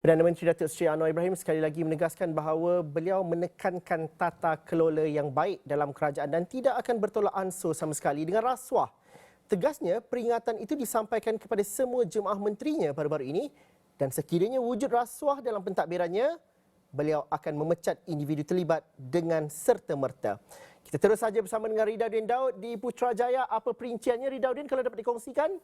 Perdana Menteri Datuk Seri Anwar Ibrahim sekali lagi menegaskan bahawa beliau menekankan tata kelola yang baik dalam kerajaan dan tidak akan bertolak ansur sama sekali dengan rasuah. Tegasnya, peringatan itu disampaikan kepada semua jemaah menterinya baru-baru ini dan sekiranya wujud rasuah dalam pentadbirannya, beliau akan memecat individu terlibat dengan serta-merta. Kita terus saja bersama dengan Ridauddin Daud di Putrajaya. Apa perinciannya, Ridauddin, kalau dapat dikongsikan?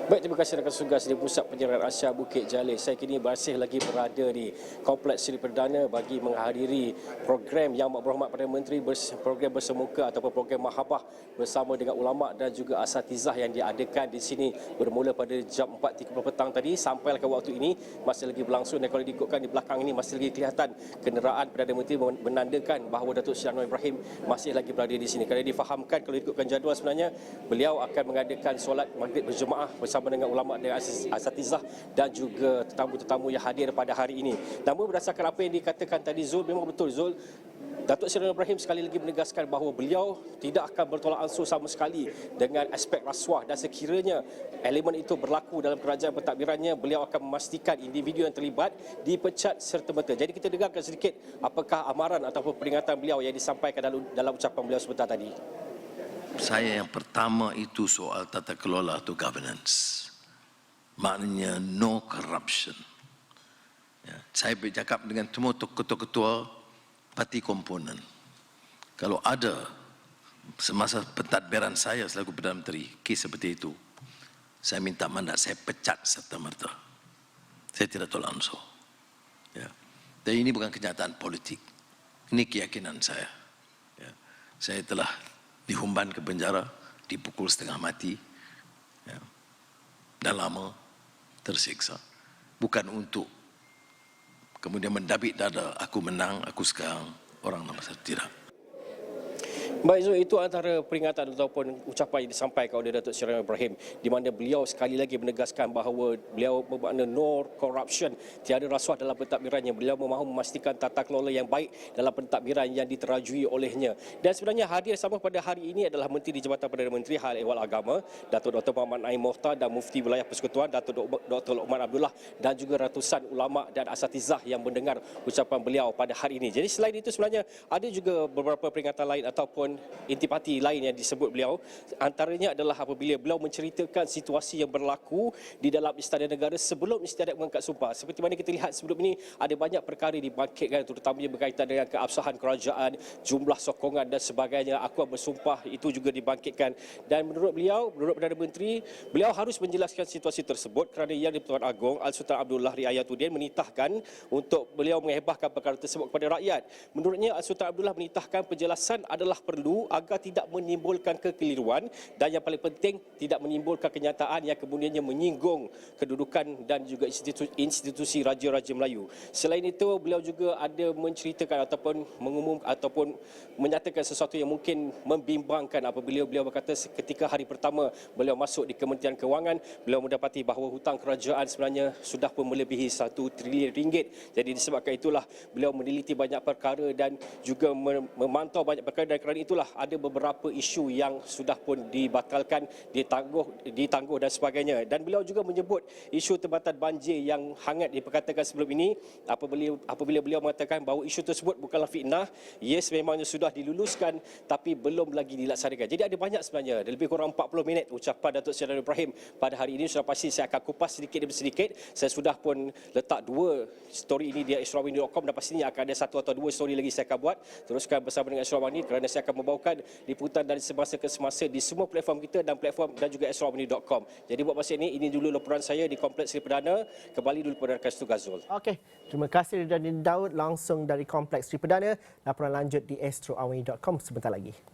Baik, terima kasih rakan tugas di Pusat Penyelidikan Asia Bukit Jalil. Saya kini masih lagi berada di Kompleks Seri Perdana bagi menghadiri program Yang Berhormat Perdana Menteri, program bersemuka ataupun program mahabah bersama dengan ulama dan juga asatizah yang diadakan di sini bermula pada jam 4.30 petang tadi sampai ke waktu ini masih lagi berlangsung. Dan kalau diikutkan di belakang ini masih lagi kelihatan kenderaan Perdana Menteri menandakan bahawa Datuk Seri Anwar Ibrahim masih lagi berada di sini. Kalau difahamkan, kalau diikutkan jadual sebenarnya beliau akan mengadakan solat maghrib berjemaah bersama dengan ulama dan asatizah dan juga tetamu-tetamu yang hadir pada hari ini. Namun berdasarkan apa yang dikatakan tadi Zul, memang betul Zul, Datuk Seri Anwar Ibrahim sekali lagi menegaskan bahawa beliau tidak akan bertolak ansur sama sekali dengan aspek rasuah dan sekiranya elemen itu berlaku dalam kerajaan pentadbirannya, beliau akan memastikan individu yang terlibat dipecat serta-merta. Jadi kita dengarkan sedikit apakah amaran ataupun peringatan beliau yang disampaikan dalam ucapan beliau sebentar tadi. Saya yang pertama itu soal tata kelola atau governance. Maknanya no corruption. Ya, saya bercakap dengan semua ketua-ketua parti komponen. Kalau ada semasa pentadbiran saya selaku Perdana Menteri kes seperti itu, saya minta mandat, saya pecat serta-merta. Saya tidak tolak ansur. Ya. Dan ini bukan kenyataan politik. Ini keyakinan saya. Ya. Saya telah dihumban ke penjara, dipukul setengah mati, ya, dah lama tersiksa. Bukan untuk kemudian mendabik dada, aku menang, aku sekarang orang nama saya, tidak. Baik Zul, itu antara peringatan ataupun ucapan yang disampaikan oleh Datuk Seri Anwar Ibrahim di mana beliau sekali lagi menegaskan bahawa beliau bermakna no corruption, tiada rasuah dalam pentadbirannya. Beliau mahu memastikan tata kelola yang baik dalam pentadbiran yang diterajui olehnya. Dan sebenarnya hadir sama pada hari ini adalah Menteri di Jabatan Perdana Menteri Hal Ehwal Agama, Datuk Dr. Muhammad Naim Mohtar, dan Mufti Wilayah Persekutuan Datuk Dr. Luqman Abdullah, dan juga ratusan ulama dan asatizah yang mendengar ucapan beliau pada hari ini. Jadi selain itu sebenarnya ada juga beberapa peringatan lain ataupun intipati lain yang disebut beliau. Antaranya adalah apabila beliau menceritakan situasi yang berlaku di dalam Istana Negara sebelum istiadat mengangkat sumpah. Seperti mana kita lihat sebelum ini ada banyak perkara dibangkitkan terutamanya berkaitan dengan keabsahan kerajaan, jumlah sokongan dan sebagainya. Akuan bersumpah itu juga dibangkitkan. Dan menurut beliau, menurut Perdana Menteri, beliau harus menjelaskan situasi tersebut kerana Yang di-Pertuan Agong Al-Sultan Abdullah Riayatuddin menitahkan untuk beliau menghebahkan perkara tersebut kepada rakyat. Menurutnya Al-Sultan Abdullah menitahkan penjelasan adalah perlu agar tidak menimbulkan kekeliruan dan yang paling penting tidak menimbulkan kenyataan yang kemudiannya menyinggung kedudukan dan juga institusi Raja-Raja Melayu. Selain itu, beliau juga ada menceritakan ataupun mengumumkan ataupun menyatakan sesuatu yang mungkin membimbangkan apabila beliau berkata ketika hari pertama beliau masuk di Kementerian Kewangan, beliau mendapati bahawa hutang kerajaan sebenarnya sudah pun melebihi 1 trilion ringgit. Jadi disebabkan itulah beliau meneliti banyak perkara dan juga memantau banyak perkara, dan kerana itulah ada beberapa isu yang sudah pun dibatalkan, ditangguh dan sebagainya. Dan beliau juga menyebut isu tempatan banjir yang hangat diperkatakan sebelum ini apabila beliau mengatakan bahawa isu tersebut bukanlah fitnah. Yes, memangnya sudah diluluskan tapi belum lagi dilaksanakan. Jadi ada banyak sebenarnya, lebih kurang 40 minit ucapan Datuk Seri Anwar Ibrahim pada hari ini. Sudah pasti saya akan kupas sedikit demi sedikit. Saya sudah pun letak 2 story ini di extrawani.com dan pastinya akan ada 1 atau 2 story lagi saya akan buat. Teruskan bersama dengan Extrawani kerana saya akan membawakan liputan dari semasa ke semasa di semua platform kita dan platform dan juga extrawani.com. Jadi buat masa ini dulu laporan saya di Kompleks Seri Perdana. Kembali dulu pada rakan tugas Zul. Okey, terima kasih Ridauddin Daud langsung dari Kompleks Seri Perdana. Laporan lanjut di extrawani.com sebentar lagi.